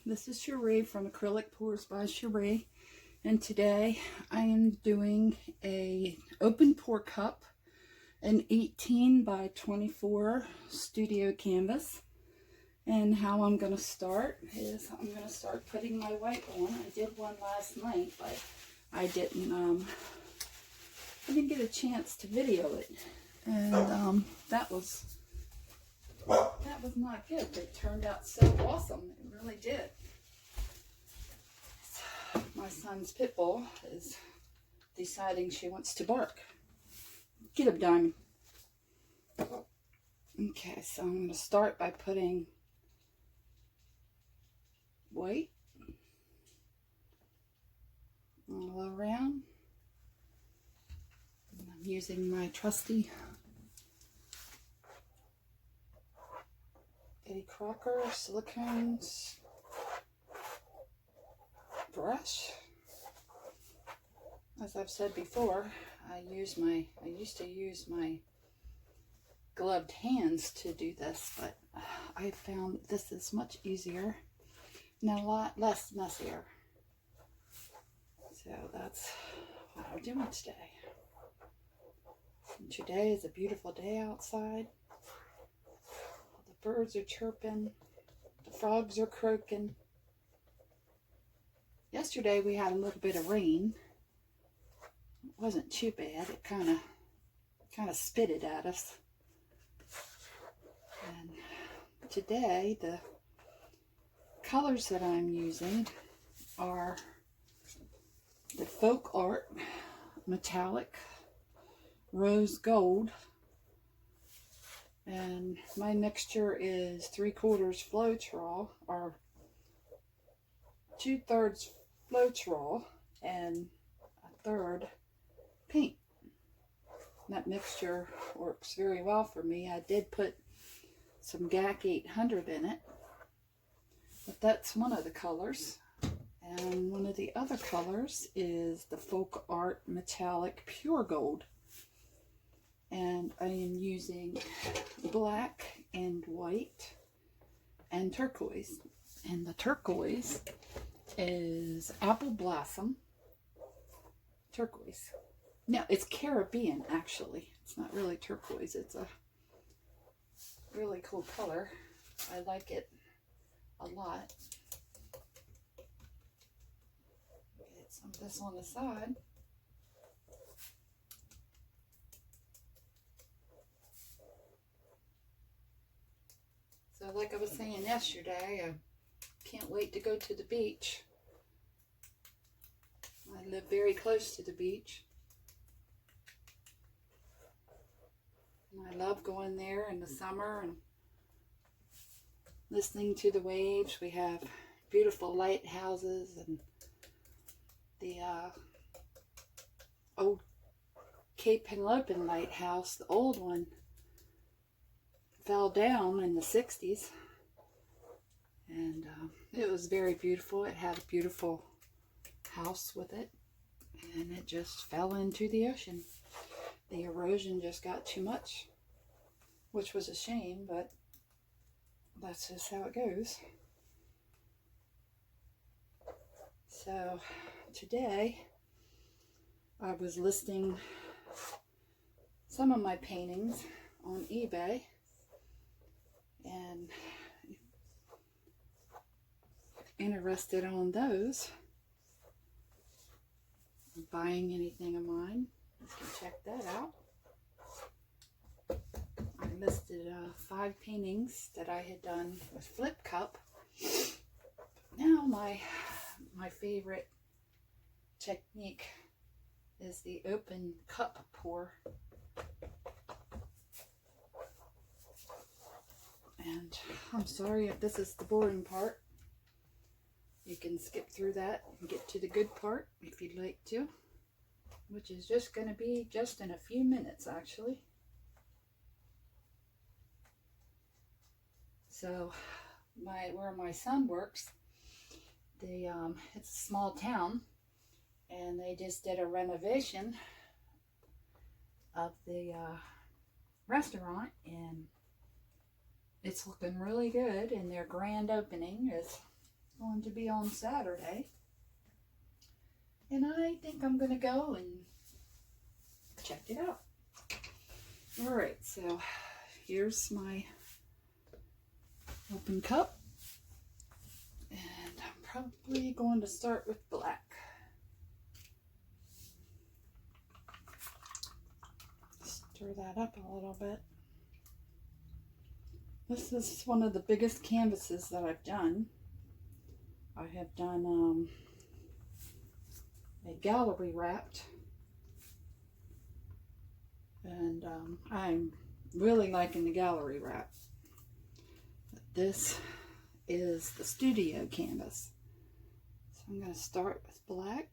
this is Cherie from Acrylic Pours by Cherie, and today I am doing a open pour cup, an 18 by 24 studio canvas. And how I'm going to start is I'm going to start putting my white on. I did one last night, but I didn't get a chance to video it, and that was not good. It turned out so awesome. It really did. My son's pit bull is deciding she wants to bark. Get up, Diamond. Okay, so I'm going to start by putting white all around. And I'm using my trusty Eddie Crocker silicones brush. As I've said before, I used to use my gloved hands to do this, but I found this is much easier and a lot less messier. So that's what I'm doing today. And today is a beautiful day outside. The birds are chirping, the frogs are croaking. Yesterday we had a little bit of rain. It wasn't too bad. It kind of spitted at us. And today the colors that I'm using are the Folk Art Metallic Rose Gold, and my mixture is 3/4 Floetrol, or 2/3 Floetrol and 1/3 paint. That mixture works very well for me. I did put some GAC 800 in it, but that's one of the colors. And one of the other colors is the Folk Art Metallic Pure Gold. And I am using black and white and turquoise. And the turquoise is Apple Blossom turquoise. No, it's Caribbean, actually. It's not really turquoise. It's a really cool color. I like it a lot. Get some of this on the side. So like I was saying yesterday, I can't wait to go to the beach. I live very close to the beach. And I love going there in the summer and listening to the waves. We have beautiful lighthouses, and the old Cape Henlopen lighthouse, the old one, fell down in the 60s, and it was very beautiful. It had a beautiful house with it, and it just fell into the ocean. The erosion just got too much, which was a shame, but that's just how it goes. So today I was listing some of my paintings on eBay, and interested on those, buying anything of mine, you can check that out. I listed 5 paintings that I had done with Flip Cup. Now my favorite technique is the open cup pour. And I'm sorry if this is the boring part. You can skip through that and get to the good part if you'd like to, which is just going to be just in a few minutes, actually. So where my son works, it's a small town, and they just did a renovation of the restaurant, and it's looking really good, and their grand opening is going to be on Saturday. And I think I'm going to go and check it out. Alright, so here's my open cup. And I'm probably going to start with black. Stir that up a little bit. This is one of the biggest canvases that I've done. I have done a gallery wrapped, and I'm really liking the gallery wrap. But this is the studio canvas. So I'm going to start with black.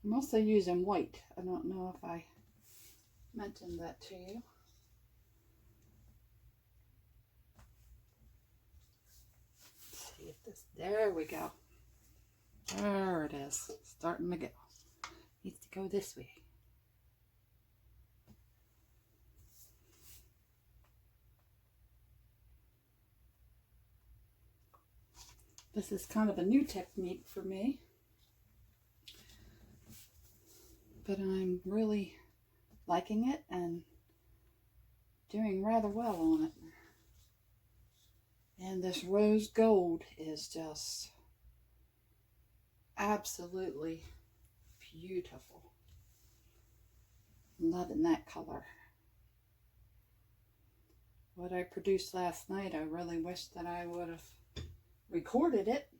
I'm also using white. I don't know if I mentioned that to you. Let's see if this, there we go. There it is, starting to go. Needs to go this way. This is kind of a new technique for me, but I'm really liking it and doing rather well on it. And this rose gold is just absolutely beautiful. Loving that color. What I produced last night, I really wish that I would have recorded it,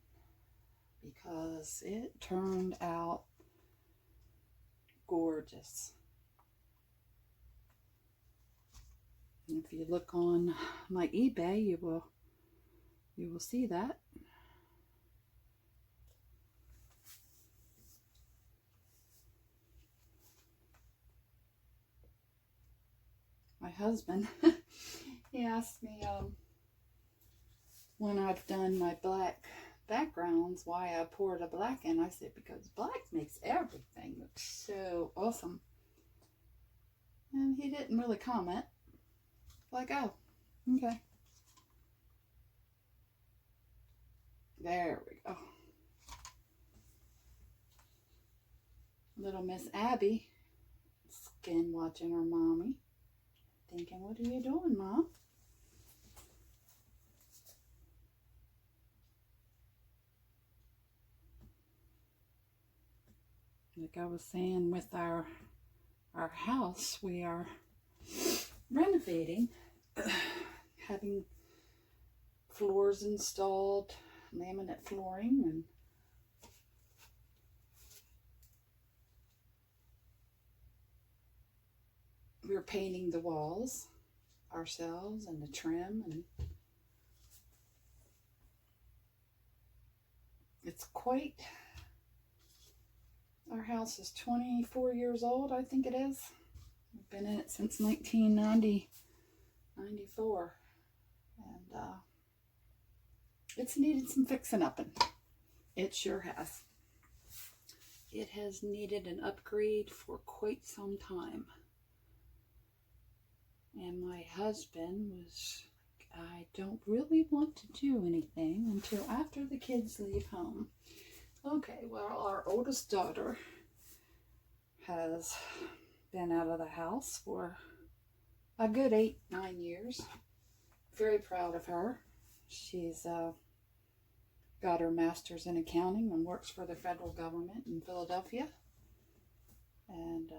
because it turned out gorgeous. And if you look on my eBay, you will see that. My husband, he asked me when I've done my black backgrounds why I poured a black in. I said, because black makes everything look so awesome. And he didn't really comment. Like, oh, okay. There we go. Little Miss Abby, skin watching her mommy, thinking, what are you doing, Mom? Like I was saying, with our house, we are renovating, having floors installed, laminate flooring, and we're painting the walls ourselves and the trim, and it's quite, our house is 24 years old, I think it is. We've been in it since 1994, and it's needed some fixing up, and it sure has. It has needed an upgrade for quite some time. And my husband was, I don't really want to do anything until after the kids leave home. Okay, well, our oldest daughter has been out of the house for a good 8-9 years. Very proud of her. She's got her master's in accounting and works for the federal government in Philadelphia. And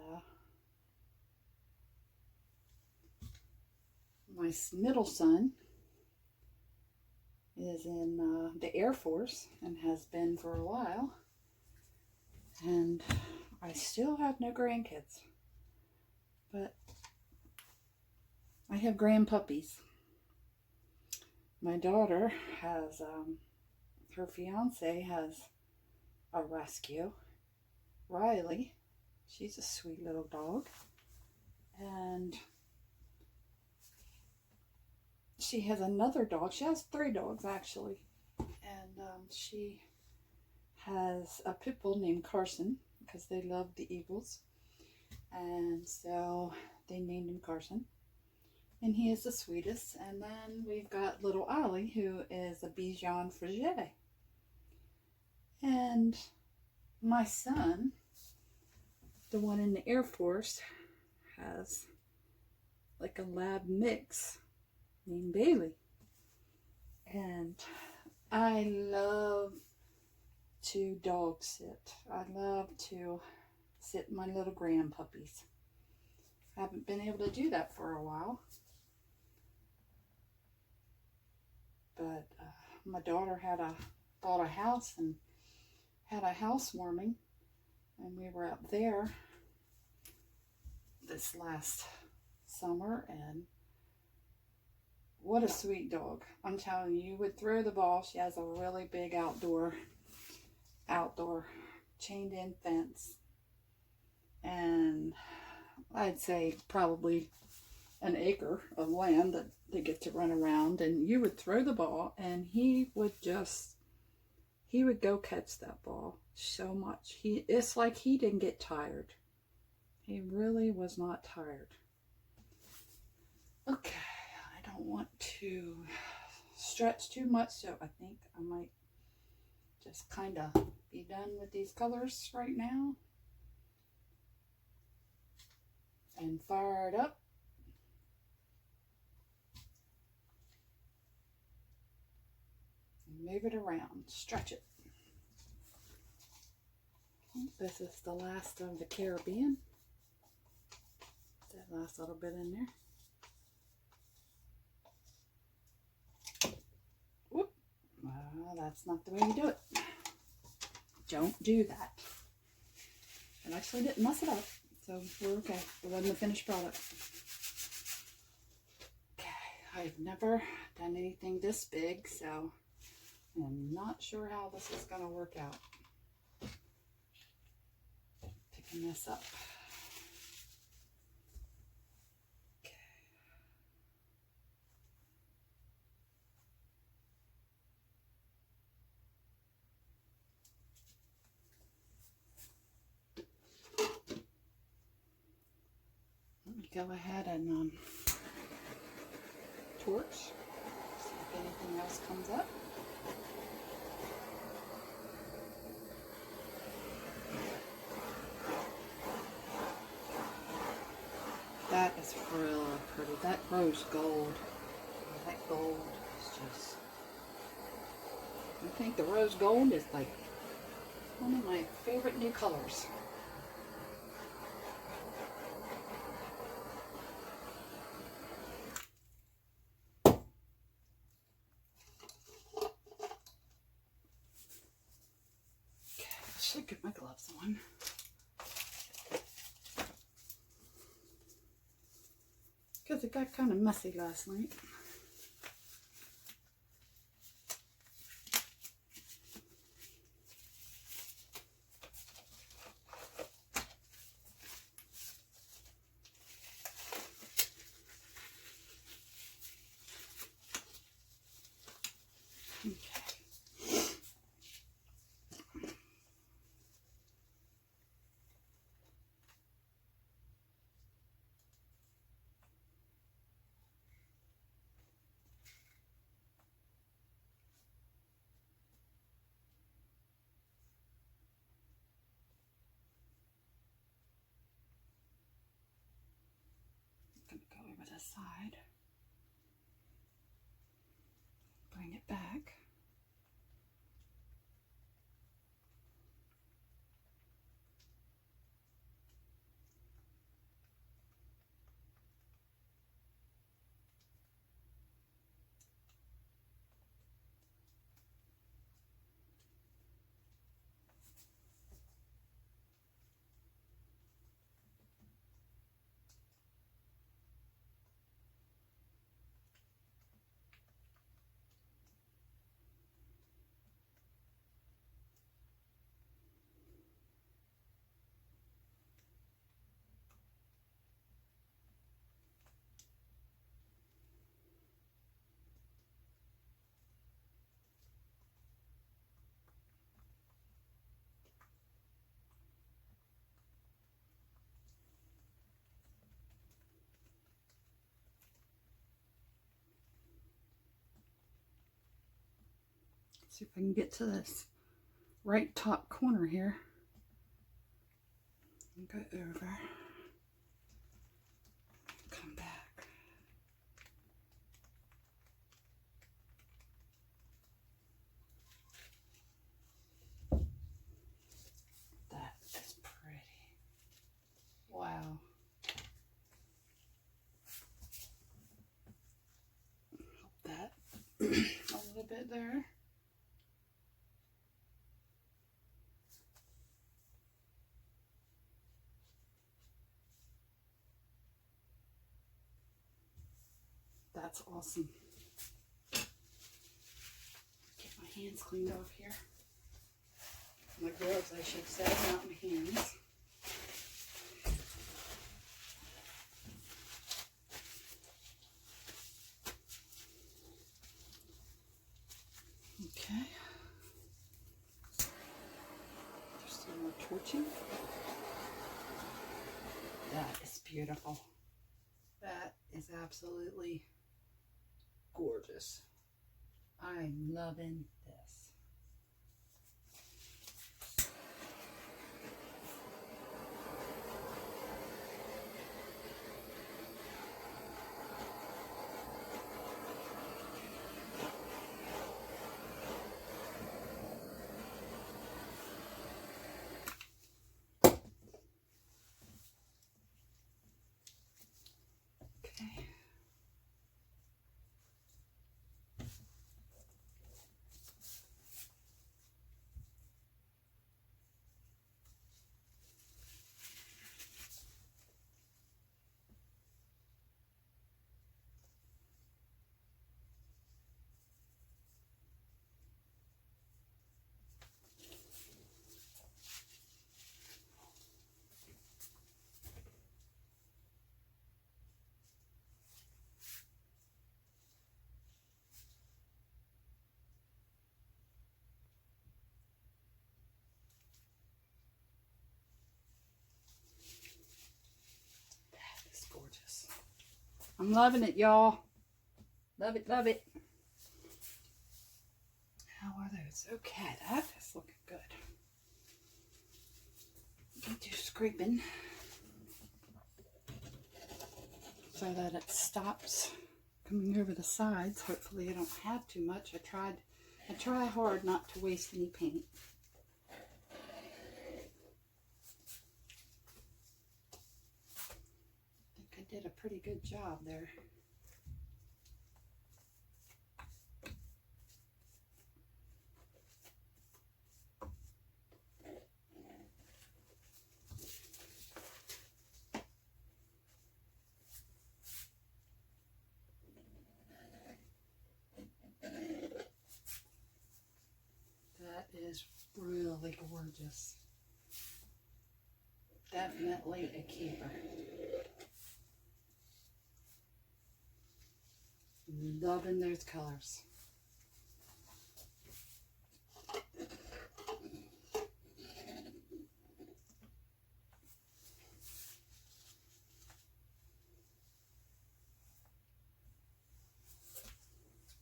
my middle son is in the Air Force and has been for a while. And I still have no grandkids, but I have grandpuppies. My daughter has, her fiance has a rescue, Riley. She's a sweet little dog. And she has another dog. She has 3 dogs, actually. And she has a pit bull named Carson, because they love the Eagles. And so they named him Carson. And he is the sweetest. And then we've got little Ollie, who is a Bichon Frise. And my son, the one in the Air Force, has like a lab mix named Bailey. And I love to dog sit. I love to sit my little grand puppies. I haven't been able to do that for a while. But my daughter bought a house and had a housewarming, and we were up there this last summer, and what a sweet dog. I'm telling you, you would throw the ball. She has a really big outdoor chained in fence, and I'd say probably an acre of land that they get to run around, and you would throw the ball and he would go catch that ball so much. It's like he didn't get tired. He really was not tired. Okay, I don't want to stretch too much, so I think I might just kind of be done with these colors right now and fire it up. Move it around, stretch it. This is the last of the Caribbean. That last little bit in there. Whoop. Well, that's not the way you do it. Don't do that. I actually didn't mess it up, so we're okay. It wasn't the finished product. Okay, I've never done anything this big, so I'm not sure how this is going to work out. Picking this up. Okay. Let me go ahead and torch. See if anything else comes up. That is really pretty. That rose gold. That gold is just... I think the rose gold is like one of my favorite new colors. Okay, I should get my gloves on. Because it got kind of messy last night. Going to go over the side, bring it back. See if I can get to this right top corner here. And go over. Come back. That is pretty. Wow. That a little bit there. That's awesome. Get my hands cleaned off here. My gloves, I should say, not my hands. Okay. Just a little torching. That is beautiful. That is absolutely gorgeous. I'm loving this. Okay. It's gorgeous. I'm loving it, y'all. Love it, love it. How are those? Okay, that is looking good. Do scraping so that it stops coming over the sides. Hopefully I don't have too much. I try hard not to waste any paint. I think I did a pretty good job there. That is really gorgeous. Definitely a keeper. Loving those colors.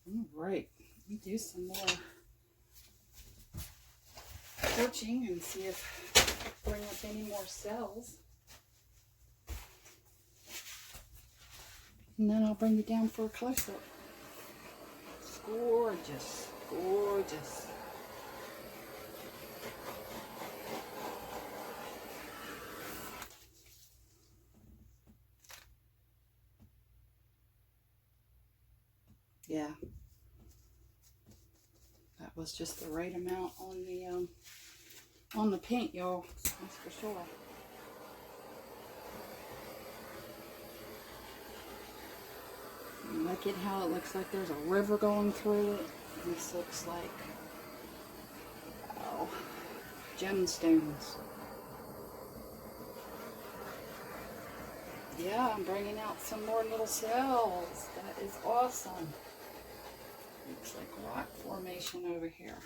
All right, let me do some more torching and see if I bring up any more cells. And then I'll bring you down for a close-up. It's gorgeous, gorgeous. Yeah, that was just the right amount on the paint, y'all. That's for sure. Look at how it looks like there's a river going through it. This looks like, oh, gemstones. Yeah, I'm bringing out some more little cells. That is awesome. Looks like rock formation over here.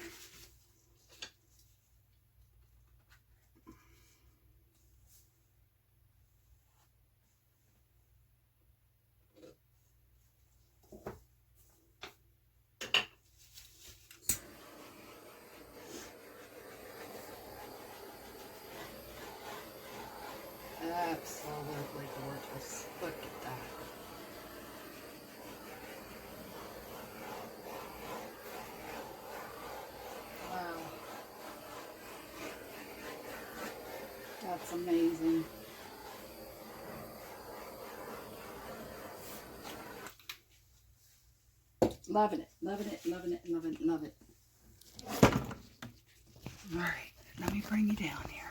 absolutely gorgeous. Look at that. Wow. That's amazing. Loving it, loving it, loving it, loving it, love it. All right, let me bring you down here.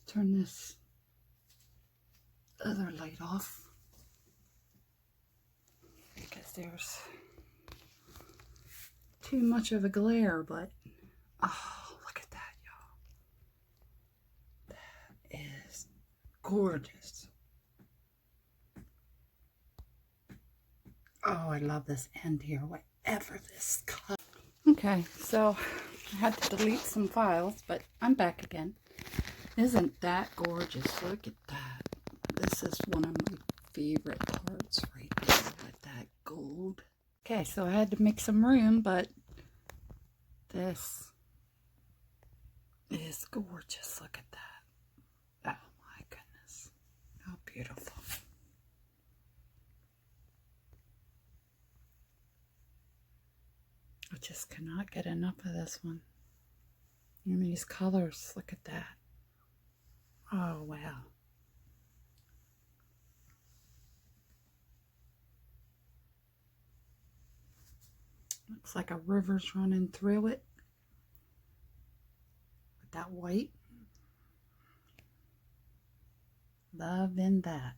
Turn this other light off because there's too much of a glare, but oh, look at that, y'all. That is gorgeous. Oh, I love this end here, whatever this color. Okay, so I had to delete some files, but I'm back again. Isn't that gorgeous? Look at that. This is one of my favorite parts right there with that gold. Okay, so I had to make some room, but this is gorgeous. Look at that. Oh my goodness. How beautiful. I just cannot get enough of this one. And these colors, look at that. Oh, wow. Looks like a river's running through it with that white. Loving that.